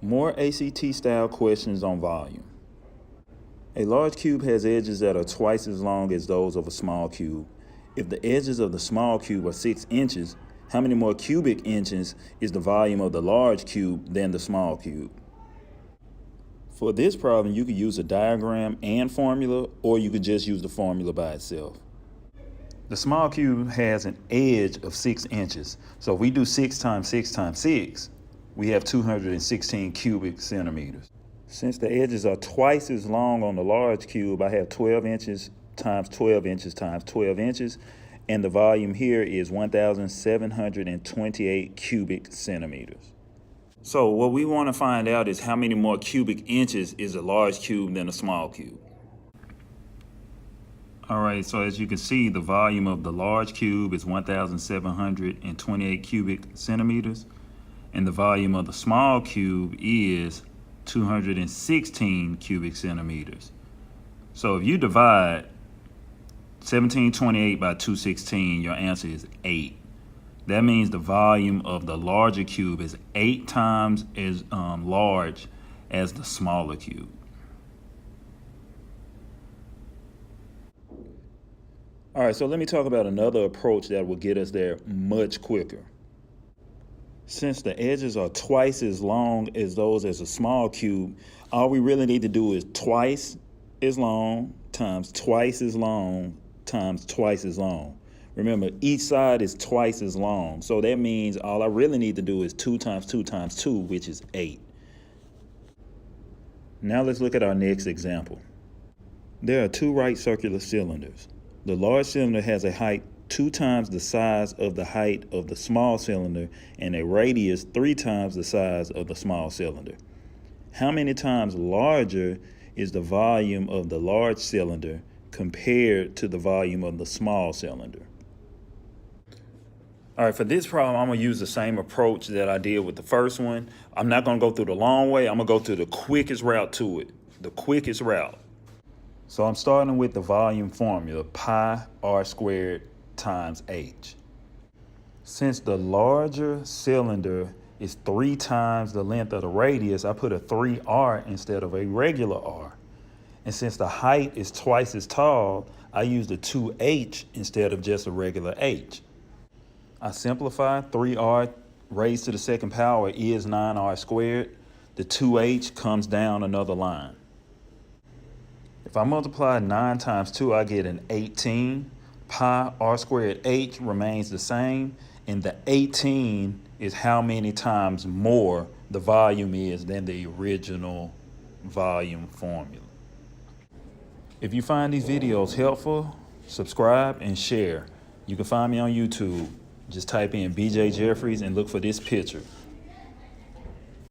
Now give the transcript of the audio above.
More ACT-style questions on volume. A large cube has edges that are twice as long as those of a small cube. If the edges of the small cube are 6 inches, how many more cubic inches is the volume of the large cube than the small cube? For this problem, you could use a diagram and formula, or you could just use the formula by itself. The small cube has an edge of 6 inches. So if we do 6 times 6 times 6, we have 216 cubic centimeters. Since the edges are twice as long on the large cube, I have 12 inches times 12 inches times 12 inches, and the volume here is 1,728 cubic centimeters. So what we want to find out is how many more cubic inches is a large cube than a small cube. All right, so as you can see, the volume of the large cube is 1,728 cubic centimeters, and the volume of the small cube is 216 cubic centimeters. So if you divide 1728 by 216, your answer is 8. That means the volume of the larger cube is 8 times as large as the smaller cube. All right, so let me talk about another approach that will get us there much quicker. Since the edges are twice as long as those as a small cube, all we really need to do is twice as long times twice as long times twice as long. Remember, each side is twice as long, so that means all I really need to do is 2 times 2 times 2, which is 8. Now let's look at our next example. There are 2 right circular cylinders. The large cylinder has a height 2 times the size of the height of the small cylinder and a radius 3 times the size of the small cylinder. How many times larger is the volume of the large cylinder compared to the volume of the small cylinder? All right, for this problem, I'm gonna use the same approach that I did with the first one. I'm not gonna go through the long way. I'm gonna go through the quickest route to it, the quickest route. So I'm starting with the volume formula, pi r squared times h. Since the larger cylinder is 3 times the length of the radius, I put a 3r instead of a regular r. And since the height is twice as tall, I used a 2h instead of just a regular h. I simplify. 3r raised to the second power is 9r squared. The 2h comes down another line. If I multiply 9 times 2, I get an 18. Pi r squared h remains the same, and the 18 is how many times more the volume is than the original volume formula. If you find these videos helpful, subscribe and share. You can find me on YouTube. Just type in BJ Jeffries and look for this picture.